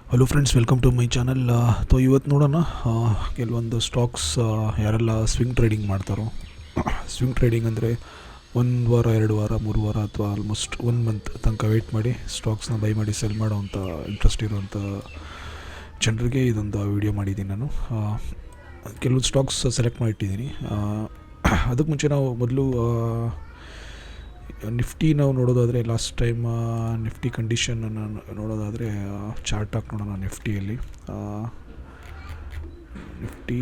Hello friends, welcome to my channel. ಇವತ್ತು ನೋಡೋಣ ಕೆಲವೊಂದು ಸ್ಟಾಕ್ಸ್ ಯಾರೆಲ್ಲ ಸ್ವಿಂಗ್ ಟ್ರೇಡಿಂಗ್ ಮಾಡ್ತಾರೋ. ಸ್ವಿಂಗ್ ಟ್ರೇಡಿಂಗ್ ಅಂದರೆ 1 ವಾರ 2 ವಾರ 3 ವಾರ ಅಥವಾ ಆಲ್ಮೋಸ್ಟ್ 1 ಮಂತ್ ತನಕ ವೆಯ್ಟ್ ಮಾಡಿ ಸ್ಟಾಕ್ಸ್ನ ಬೈ ಮಾಡಿ ಸೆಲ್ ಮಾಡೋವಂಥ ಇಂಟ್ರೆಸ್ಟ್ ಇರುವಂಥ ಜನರಿಗೆ ಇದೊಂದು ವಿಡಿಯೋ ಮಾಡಿದ್ದೀನಿ ನಾನು. ಕೆಲವೊಂದು ಸ್ಟಾಕ್ಸ್ ಸೆಲೆಕ್ಟ್ ಮಾಡಿಟ್ಟಿದ್ದೀನಿ. ಅದಕ್ಕೆ ಮುಂಚೆ ನಾವು ಮೊದಲು ನಿಫ್ಟಿ ನಾವು ನೋಡೋದಾದರೆ, ಲಾಸ್ಟ್ ಟೈಮ್ ನಿಫ್ಟಿ ಕಂಡೀಷನನ್ನು ನೋಡೋದಾದರೆ ಚಾರ್ಟ್ ಹಾಕಿ ನೋಡೋಣ. ನಿಫ್ಟಿಯಲ್ಲಿ ನಿಫ್ಟಿ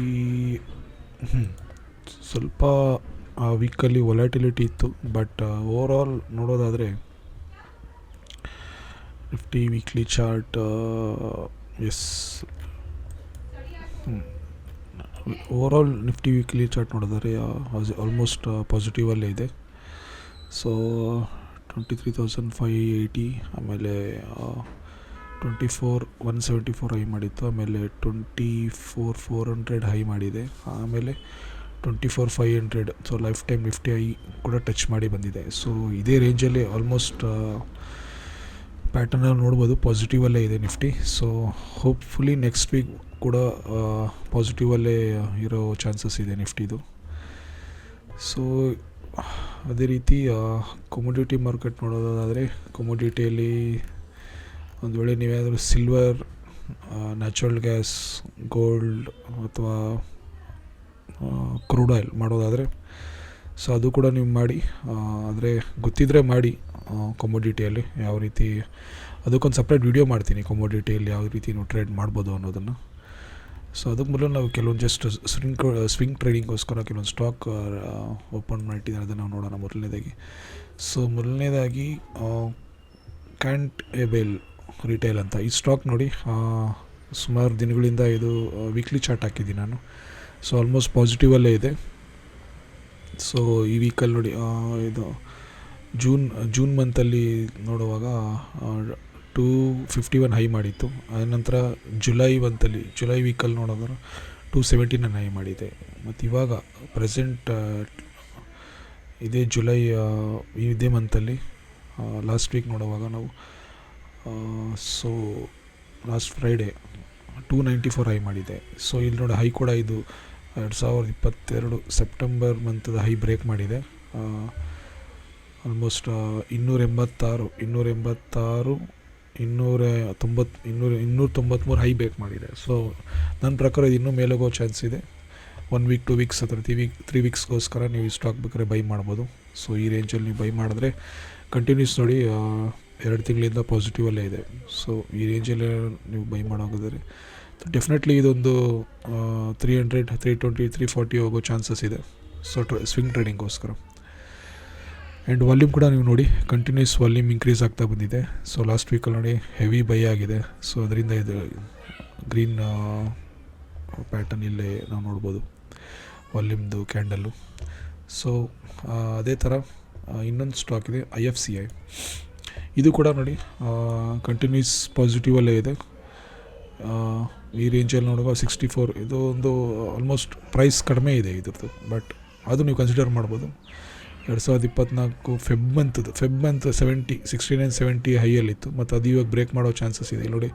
ಸ್ವಲ್ಪ ವೀಕಲ್ಲಿ ವೊಲ್ಯಾಟಿಲಿಟಿ ಇತ್ತು. ಬಟ್ ಓವರಾಲ್ ನೋಡೋದಾದರೆ Nifty weekly chart overall Nifty weekly chart ನೋಡಿದರೆ ಆಲ್ಮೋಸ್ಟ್ ಪಾಸಿಟಿವಲ್ಲೇ ಇದೆ. ಸೊ 23,580, ಆಮೇಲೆ 24,174 ಹೈ ಮಾಡಿತ್ತು, ಆಮೇಲೆ 24,400 ಹೈ ಮಾಡಿದೆ, ಆಮೇಲೆ 24,500. So life time Nifty high ಕೂಡ ಟಚ್ ಮಾಡಿ ಬಂದಿದೆ. ಸೊ ಇದೇ ರೇಂಜಲ್ಲಿ ಆಲ್ಮೋಸ್ಟ್ ಪ್ಯಾಟರ್ನಲ್ಲಿ ನೋಡ್ಬೋದು ಪಾಸಿಟಿವಲ್ಲೇ ಇದೆ Nifty. So hopefully next week ಕೂಡ ಪಾಸಿಟಿವಲ್ಲೇ ಇರೋ ಚಾನ್ಸಸ್ ಇದೆ ನಿಫ್ಟಿದು. ಸೊ ಅದೇ ರೀತಿ ಕಮೋಡಿಟಿ ಮಾರ್ಕೆಟ್ ನೋಡೋದಾದರೆ, ಕಮೋಡಿಟಿಯಲ್ಲಿ ಒಂದು ವೇಳೆ ನೀವೇನಾದರೂ ಸಿಲ್ವರ್, ನ್ಯಾಚುರಲ್ ಗ್ಯಾಸ್, ಗೋಲ್ಡ್ ಅಥವಾ ಕ್ರೂಡ್ ಆಯಿಲ್ ಮಾಡೋದಾದರೆ, ಸೊ ಅದು ಕೂಡ ನೀವು ಮಾಡಿ. ಆದರೆ ಗೊತ್ತಿದ್ದರೆ ಮಾಡಿ. ಕಮೋಡಿಟಿಯಲ್ಲಿ ಯಾವ ರೀತಿ, ಅದಕ್ಕೊಂದು ಸಪ್ರೇಟ್ ವಿಡಿಯೋ ಮಾಡ್ತೀನಿ, ಕಮೋಡಿಟಿಯಲ್ಲಿ ಯಾವ ರೀತಿ ನೀವು ಟ್ರೇಡ್ ಮಾಡ್ಬೋದು ಅನ್ನೋದನ್ನು. ಸೊ ಅದಕ್ಕೆ ಮೊದಲು ನಾವು ಕೆಲವೊಂದು ಜಸ್ಟ್ ಸ್ವಿಂಗ್ ಟ್ರೇಡಿಂಗ್ಗೋಸ್ಕರ ಕೆಲವೊಂದು ಸ್ಟಾಕ್ ಓಪನ್ ಮಾಡಿಟ್ಟಿದ್ದಾರೆ, ಅದನ್ನು ನಾವು ನೋಡೋಣ. ಮೊದಲನೇದಾಗಿ ಕ್ಯಾಂಟೇಬಲ್ ರಿಟೇಲ್ ಅಂತ ಈ ಸ್ಟಾಕ್ ನೋಡಿ. ಸುಮಾರು ದಿನಗಳಿಂದ ಇದು ವೀಕ್ಲಿ ಚಾರ್ಟ್ ಹಾಕಿದ್ದೀನಿ ನಾನು. ಸೊ ಆಲ್ಮೋಸ್ಟ್ ಪಾಸಿಟಿವಲ್ಲೇ ಇದೆ. ಸೊ ಈ ವೀಕಲ್ಲಿ ನೋಡಿ, ಇದು ಜೂನ್ ಮಂತಲ್ಲಿ ನೋಡುವಾಗ 251 ಹೈ ಮಾಡಿತ್ತು. ಆನಂತರ ಜುಲೈ ವೀಕಲ್ಲಿ ನೋಡಿದ್ರೆ 279 ಹೈ ಮಾಡಿದೆ. ಮತ್ತು ಇವಾಗ ಪ್ರೆಸೆಂಟ್ ಇದೇ ಜುಲೈ ಇದೇ ಮಂತಲ್ಲಿ ಲಾಸ್ಟ್ ವೀಕ್ ನೋಡುವಾಗ ನಾವು ಸೊ ಲಾಸ್ಟ್ ಫ್ರೈಡೇ 294 ಹೈ ಮಾಡಿದೆ. ಸೊ ಇಲ್ಲಿ ನೋಡಿ, ಹೈ ಕೂಡ ಇದು 2022 ಸೆಪ್ಟೆಂಬರ್ ಮಂತದ ಹೈ ಬ್ರೇಕ್ ಮಾಡಿದೆ. ಆಲ್ಮೋಸ್ಟ್ 293 ಹೈ ಬ್ರೇಕ್ ಮಾಡಿದೆ. ಸೊ ನನ್ನ ಪ್ರಕಾರ ಇದು ಇನ್ನೂ ಮೇಲೋಗೋ ಚಾನ್ಸ್ ಇದೆ. 1 ವೀಕ್ 2 ವೀಕ್ಸ್ ಅಥವಾ 3 ವೀಕ್ಸ್ಗೋಸ್ಕರ ನೀವು ಈ ಸ್ಟಾಕ್ ಬೇಕಾದ್ರೆ ಬೈ ಮಾಡ್ಬೋದು. ಸೊ ಈ ರೇಂಜಲ್ಲಿ ನೀವು ಬೈ ಮಾಡಿದ್ರೆ ಕಂಟಿನ್ಯೂಸ್ ನೋಡಿ 2 ತಿಂಗಳಿಂದ ಪಾಸಿಟಿವಲ್ಲೇ ಇದೆ. ಸೊ ಈ ರೇಂಜಲ್ಲಿ ನೀವು ಬೈ ಮಾಡೋದಾದರೆ ಡೆಫಿನೆಟ್ಲಿ ಇದೊಂದು 300, 320, 340 ಹೋಗೋ ಚಾನ್ಸಸ್ ಇದೆ. ಸೊ ಸ್ವಿಂಗ್ ಟ್ರೇಡಿಂಗ್ಗೋಸ್ಕರ. ಆ್ಯಂಡ್ ವಾಲ್ಯೂಮ್ ಕೂಡ ನೀವು ನೋಡಿ, ಕಂಟಿನ್ಯೂಸ್ ವಾಲ್ಯೂಮ್ ಇನ್ಕ್ರೀಸ್ ಆಗ್ತಾ ಬಂದಿದೆ. ಸೊ ಲಾಸ್ಟ್ ವೀಕಲ್ಲಿ ನೋಡಿ ಹೆವಿ ಬೈ ಆಗಿದೆ. ಸೊ ಅದರಿಂದ ಇದು ಗ್ರೀನ್ ಪ್ಯಾಟರ್ನ್ ಇಲ್ಲೇ ನಾವು ನೋಡ್ಬೋದು ವಾಲ್ಯೂಮ್ದು ಕ್ಯಾಂಡಲ್ಲು. ಸೊ ಅದೇ ಥರ ಇನ್ನೊಂದು ಸ್ಟಾಕ್ ಇದೆ, IFCI. ಇದು ಕೂಡ ನೋಡಿ ಕಂಟಿನ್ಯೂಸ್ ಪಾಸಿಟಿವಲ್ಲೇ ಇದೆ. ಈ ರೇಂಜಲ್ಲಿ ನೋಡುವಾಗ 64, ಇದು ಒಂದು ಆಲ್ಮೋಸ್ಟ್ ಪ್ರೈಸ್ ಕಡಿಮೆ ಇದೆ ಇದ್ರದ್ದು. ಬಟ್ ಅದು ನೀವು ಕನ್ಸಿಡರ್ ಮಾಡ್ಬೋದು. 2024 ಫೆಬ್ ಮಂತ್ 69-70 ಹೈಯಲ್ಲಿತ್ತು. ಮತ್ತು ಅದು ಇವಾಗ ಬ್ರೇಕ್ ಮಾಡೋ ಚಾನ್ಸಸ್ ಇದೆ. ನೋಡಿ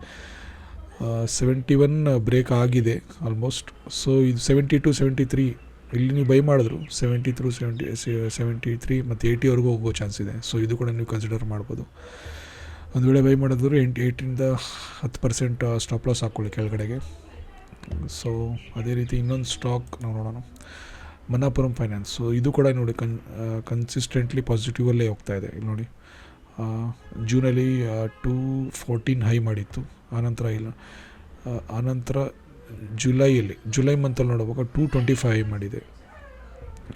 71 ಬ್ರೇಕ್ ಆಗಿದೆ ಆಲ್ಮೋಸ್ಟ್. ಸೊ ಇದು 72-73 ಇಲ್ಲಿ ನೀವು ಬೈ ಮಾಡಿದ್ರು 73 ಮತ್ತು 80ವರೆಗೂ ಹೋಗೋ ಚಾನ್ಸ್ ಇದೆ. ಸೊ ಇದು ಕೂಡ ನೀವು ಕನ್ಸಿಡರ್ ಮಾಡ್ಬೋದು. ಒಂದು ವೇಳೆ ಬೈ ಮಾಡಿದ್ರು 8ರಿಂದ 10% ಸ್ಟಾಪ್ ಲಾಸ್ ಹಾಕ್ಕೊಳ್ಳಿ ಕೆಳಗಡೆಗೆ. ಸೊ ಅದೇ ರೀತಿ ಇನ್ನೊಂದು ಸ್ಟಾಕ್ ನಾವು ನೋಡೋಣ, ಮನ್ನಾಪುರಂ ಫೈನಾನ್ಸ್. ಸೊ ಇದು ಕೂಡ ನೋಡಿ ಕನ್ಸಿಸ್ಟೆಂಟ್ಲಿ ಪಾಸಿಟಿವಲ್ಲೇ ಹೋಗ್ತಾ ಇದೆ. ಇಲ್ಲಿ ನೋಡಿ ಜೂನಲ್ಲಿ 214 ಹೈ ಮಾಡಿತ್ತು. ಆನಂತರ ಜುಲೈ ಮಂತಲ್ಲಿ ನೋಡುವಾಗ 225 ಹೈ ಮಾಡಿದೆ.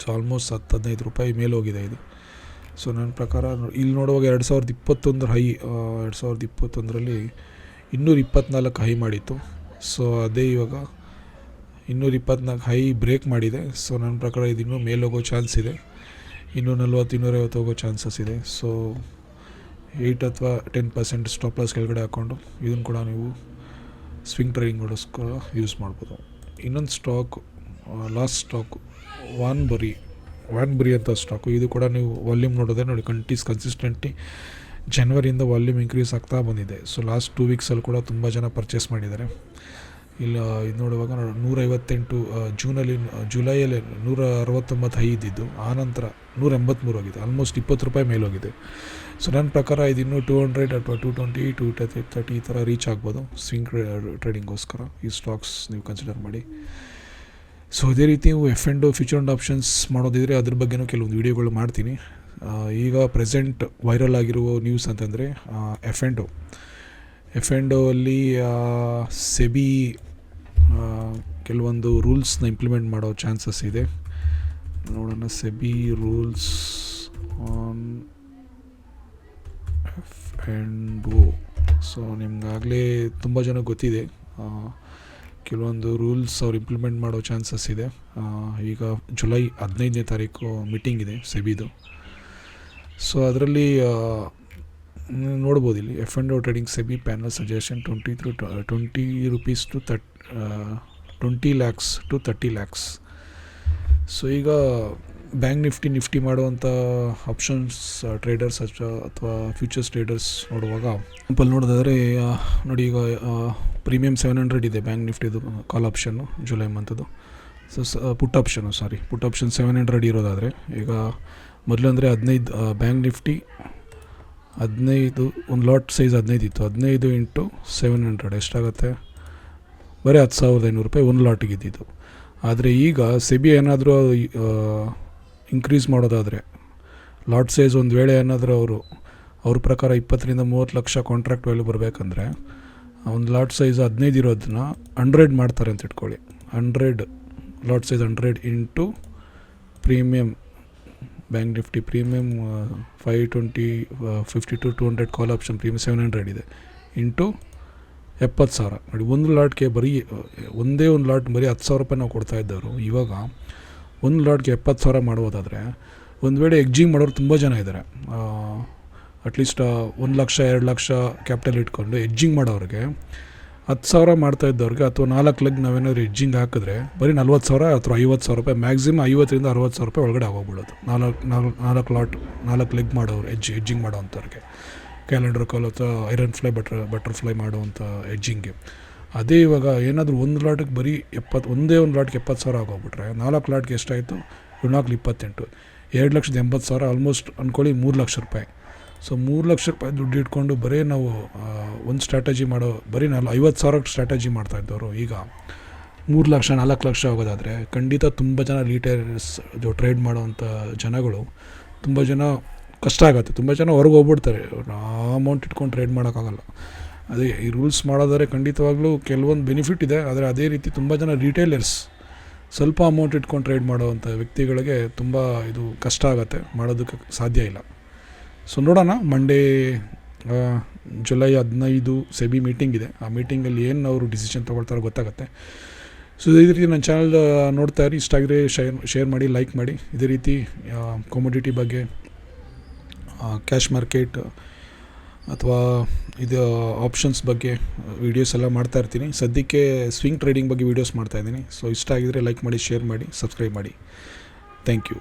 ಸೊ ಆಲ್ಮೋಸ್ಟ್ 10-15 ರೂಪಾಯಿ ಮೇಲೆ ಹೋಗಿದೆ ಇದು. ಸೊ ನನ್ನ ಪ್ರಕಾರ ಇಲ್ಲಿ ನೋಡುವಾಗ 2021 ಹೈ, 2021ರಲ್ಲಿ 224 ಹೈ ಮಾಡಿತ್ತು. ಸೊ ಅದೇ ಇವಾಗ 224 ಹೈ ಬ್ರೇಕ್ ಮಾಡಿದೆ. ಸೊ ನನ್ನ ಪ್ರಕಾರ ಇದು ಇನ್ನೂ ಮೇಲೆ ಹೋಗೋ ಚಾನ್ಸ್ ಇದೆ. 240-250 ಹೋಗೋ ಚಾನ್ಸಸ್ ಇದೆ. ಸೊ 8 ಅಥವಾ 10% ಸ್ಟಾಪ್ ಲಾಸ್ ಕೆಳಗಡೆ ಹಾಕ್ಕೊಂಡು ಇದನ್ನು ಕೂಡ ನೀವು ಸ್ವಿಂಗ್ ಟ್ರೇಡಿಂಗ್ಗೋಸ್ಕರ ಯೂಸ್ ಮಾಡ್ಬೋದು. ಇನ್ನೊಂದು ಸ್ಟಾಕ್, ಲಾಸ್ಟ್ ಸ್ಟಾಕು ವಾನ್ಬರಿ ಅಂತ ಸ್ಟಾಕು. ಇದು ಕೂಡ ನೀವು ವಾಲ್ಯೂಮ್ ನೋಡೋದೇ ನೋಡಿ ಕನ್ಸಿಸ್ಟೆಂಟ್ಲಿ ಜನವರಿಯಿಂದ ವಾಲ್ಯೂಮ್ ಇಂಕ್ರೀಸ್ ಆಗ್ತಾ ಬಂದಿದೆ. ಸೊ ಲಾಸ್ಟ್ 2 ವೀಕ್ಸಲ್ಲಿ ಕೂಡ ತುಂಬ ಜನ ಪರ್ಚೇಸ್ ಮಾಡಿದ್ದಾರೆ. ಇಲ್ಲ ಇದು ನೋಡುವಾಗ 158 ಜುಲೈಯಲ್ಲಿ 169 ಹೈ ಇದ್ದಿದ್ದು, ಆನಂತರ 183 ಹೋಗಿದೆ, ಆಲ್ಮೋಸ್ಟ್ ₹20 ಮೇಲೆ ಹೋಗಿದೆ. ಸೊ ನನ್ನ ಪ್ರಕಾರ ಇದು ಇನ್ನೂ 200 ಅಥವಾ 220, 230 ಈ ಥರ ರೀಚ್ ಆಗ್ಬೋದು ಸ್ವಿಂಗ್ ಟ್ರೇಡಿಂಗೋಸ್ಕರ. ಈ ಸ್ಟಾಕ್ಸ್ ನೀವು ಕನ್ಸಿಡರ್ ಮಾಡಿ. ಸೊ ಇದೇ ರೀತಿ ನೀವು F&O ಫ್ಯೂಚರ್ ಆ್ಯಂಡ್ ಆಪ್ಷನ್ಸ್ ಮಾಡೋದಿದ್ರೆ ಅದ್ರ ಬಗ್ಗೆನೂ ಕೆಲವೊಂದು ವೀಡಿಯೋಗಳು ಮಾಡ್ತೀನಿ. ಈಗ ಪ್ರೆಸೆಂಟ್ ವೈರಲ್ ಆಗಿರುವ ನ್ಯೂಸ್ ಅಂತಂದರೆ F&O ಅಲ್ಲಿ ಸೆಬಿ ಕೆಲವೊಂದು ರೂಲ್ಸ್ನ ಇಂಪ್ಲಿಮೆಂಟ್ ಮಾಡೋ ಚಾನ್ಸಸ್ ಇದೆ. ನೋಡೋಣ, SEBI rules on F&O. So ನಿಮ್ಗಾಗಲೇ ತುಂಬ ಜನ ಗೊತ್ತಿದೆ, ಕೆಲವೊಂದು ರೂಲ್ಸ್ ಅವ್ರು ಇಂಪ್ಲಿಮೆಂಟ್ ಮಾಡೋ ಚಾನ್ಸಸ್ ಇದೆ. ಈಗ ಜುಲೈ 15ನೇ ತಾರೀಕು ಮೀಟಿಂಗ್ ಇದೆ ಸೆಬಿದು. ಸೊ ಅದರಲ್ಲಿ ನೋಡ್ಬೋದು ಇಲ್ಲಿ F&O trading SEBI panel suggestion ₹20 to 30 lakhs. So ಈಗ ಬ್ಯಾಂಕ್ ನಿಫ್ಟಿ ಮಾಡುವಂಥ ಆಪ್ಷನ್ಸ್ ಟ್ರೇಡರ್ಸ್ ಅಥವಾ ಫ್ಯೂಚರ್ಸ್ ಟ್ರೇಡರ್ಸ್ ನೋಡುವಾಗ ಸಿಂಪಲ್ ನೋಡೋದಾದರೆ ನೋಡಿ, ಈಗ ಪ್ರೀಮಿಯಮ್ 700 ಇದೆ ಬ್ಯಾಂಕ್ ನಿಫ್ಟಿದು ಕಾಲ್ ಆಪ್ಷನ್ನು ಜುಲೈ ಮಂತದ್ದು. ಸೊ ಪುಟ್ ಆಪ್ಷನ್ 700 ಇರೋದಾದರೆ ಈಗ ಮೊದಲು ಅಂದರೆ 15 ಬ್ಯಾಂಕ್ ನಿಫ್ಟಿ 15 ಒಂದು ಲಾಟ್ ಸೈಜ್ 15 ಇತ್ತು. 15 ಇಂಟು 700 ಎಷ್ಟಾಗುತ್ತೆ? ಬರೀ ₹10,500 ಒಂದು ಲಾಟಿಗೆ ಇದ್ದಿದ್ದು. ಆದರೆ ಈಗ ಸೆಬಿ ಏನಾದರೂ ಇನ್ಕ್ರೀಸ್ ಮಾಡೋದಾದರೆ ಲಾಟ್ ಸೈಜ್ ಒಂದು ವೇಳೆ ಏನಾದರೂ ಅವ್ರ ಪ್ರಕಾರ 20 to 30 ಲಕ್ಷ ಕಾಂಟ್ರಾಕ್ಟ್ ವ್ಯಾಲ್ಯೂ ಬರಬೇಕಂದ್ರೆ ಒಂದು ಲಾಟ್ ಸೈಜ್ 15 ಇರೋದನ್ನ 100 ಮಾಡ್ತಾರೆ ಅಂತ ಇಟ್ಕೊಳ್ಳಿ. 100 lot size 100 into premium bank Nifty premium 50 to 200 call option premium 700 ಇದೆ ಇಂಟು 70,000. ನೋಡಿ, ಒಂದು ಲಾಟ್ಗೆ ಒಂದೇ ಒಂದು ಲಾಟ್ ಬರೀ ₹10,000 ನಾವು ಕೊಡ್ತಾ ಇದ್ದವರು ಇವಾಗ ಒಂದು ಲಾಟ್ಗೆ 70,000 ಮಾಡ್ಬೋದಾದರೆ, ಒಂದು ವೇಳೆ ಎಗ್ಜಿಂಗ್ ಮಾಡೋರು ತುಂಬ ಜನ ಇದ್ದಾರೆ. ಅಟ್ಲೀಸ್ಟ್ 1 ಲಕ್ಷ 2 ಲಕ್ಷ ಕ್ಯಾಪಿಟಲ್ ಇಟ್ಕೊಂಡು ಎಡ್ಜಿಂಗ್ ಮಾಡೋರಿಗೆ 10,000 ಮಾಡ್ತಾ ಇದ್ದವ್ರಿಗೆ ಅಥವಾ 4 ಲೆಗ್ ನಾವೇನಾದ್ರು ಎಡ್ಜಿಂಗ್ ಹಾಕಿದ್ರೆ ಬರೀ 40,000 ಅಥವಾ ₹50,000 ಮ್ಯಾಕ್ಸಿಮಮ್ 50,000 to 60,000 ಒಳಗಡೆ ಆಗೋಗ್ಬಿಡೋದು. 4 ಲೆಗ್ ಮಾಡೋರು ಎಡ್ಜಿಂಗ್ ಮಾಡೋವಂಥವ್ರಿಗೆ, ಕ್ಯಾಲೆಂಡರ್ ಕಾಲ್ ಅಥವಾ ಐರನ್ ಫ್ಲೈ ಬಟರ್ಫ್ಲೈ ಮಾಡುವಂಥ ಎಡ್ಜಿಂಗ್ಗೆ. ಅದೇ ಇವಾಗ ಏನಾದರೂ ಒಂದು ಲಾಟಿಗೆ ಬರೀ ಒಂದೇ ಒಂದು ಲಾಟ್ಗೆ 70,000 ಆಗೋಗ್ಬಿಟ್ರೆ 4 ಲಾಟ್ಗೆ ಎಷ್ಟಾಯಿತು? 4×28 2,80,000 ಆಲ್ಮೋಸ್ಟ್ ಅಂದ್ಕೊಳ್ಳಿ ₹3 ಲಕ್ಷ. ಸೊ ₹3 ಲಕ್ಷ ದುಡ್ಡು ಇಟ್ಕೊಂಡು ಬರೀ ನಾವು ಒಂದು ಸ್ಟ್ರಾಟಜಿ ಬರೀ 50,000 ಸ್ಟ್ರಾಟಜಿ ಮಾಡ್ತಾಯಿದ್ದವರು ಈಗ 3 ಲಕ್ಷ 4 ಲಕ್ಷ ಆಗೋದಾದರೆ ಖಂಡಿತ ತುಂಬ ಜನ ರಿಟೇಲರ್ಸ್ ಟ್ರೇಡ್ ಮಾಡೋವಂಥ ಜನಗಳು ತುಂಬ ಜನ ಕಷ್ಟ ಆಗುತ್ತೆ. ತುಂಬ ಜನ ಹೊರಗೆ ಹೋಗ್ಬಿಡ್ತಾರೆ, ಆ ಅಮೌಂಟ್ ಇಟ್ಕೊಂಡು ಟ್ರೇಡ್ ಮಾಡೋಕ್ಕಾಗಲ್ಲ. ಅದೇ ಈ ರೂಲ್ಸ್ ಮಾಡೋದಾದ್ರೆ ಖಂಡಿತವಾಗ್ಲೂ ಕೆಲವೊಂದು ಬೆನಿಫಿಟ್ ಇದೆ. ಆದರೆ ಅದೇ ರೀತಿ ತುಂಬ ಜನ ರಿಟೇಲರ್ಸ್ ಸ್ವಲ್ಪ ಅಮೌಂಟ್ ಇಟ್ಕೊಂಡು ಟ್ರೇಡ್ ಮಾಡೋವಂಥ ವ್ಯಕ್ತಿಗಳಿಗೆ ತುಂಬ ಇದು ಕಷ್ಟ ಆಗುತ್ತೆ, ಮಾಡೋದಕ್ಕೆ ಸಾಧ್ಯ ಇಲ್ಲ. ಸೊ ನೋಡೋಣ, ಮಂಡೇ ಜುಲೈ 15 ಸೆಬಿ ಮೀಟಿಂಗ್ ಇದೆ. ಆ ಮೀಟಿಂಗಲ್ಲಿ ಏನು ಅವರು ಡಿಸಿಷನ್ ತೊಗೊಳ್ತಾರೋ ಗೊತ್ತಾಗುತ್ತೆ. ಸೊ ಇದೇ ರೀತಿ ನನ್ನ ಚಾನಲ್ ನೋಡ್ತಾ ಇರಿ. ಇಷ್ಟ ಆಗಿದ್ರೆ ಶೇರ್ ಮಾಡಿ, ಲೈಕ್ ಮಾಡಿ. ಇದೇ ರೀತಿ ಕಮೋಡಿಟಿ ಬಗ್ಗೆ, ಕ್ಯಾಶ್ ಮಾರ್ಕೆಟ್ ಅಥವಾ ಇದು ಆಪ್ಷನ್ಸ್ ಬಗ್ಗೆ ವೀಡಿಯೋಸ್ ಎಲ್ಲ ಮಾಡ್ತಾಯಿರ್ತೀನಿ. ಸದ್ಯಕ್ಕೆ ಸ್ವಿಂಗ್ ಟ್ರೇಡಿಂಗ್ ಬಗ್ಗೆ ವೀಡಿಯೋಸ್ ಮಾಡ್ತಾಯಿದ್ದೀನಿ. ಸೊ ಇಷ್ಟ ಆಗಿದರೆ ಲೈಕ್ ಮಾಡಿ, ಶೇರ್ ಮಾಡಿ, ಸಬ್ಸ್ಕ್ರೈಬ್ ಮಾಡಿ. Thank you.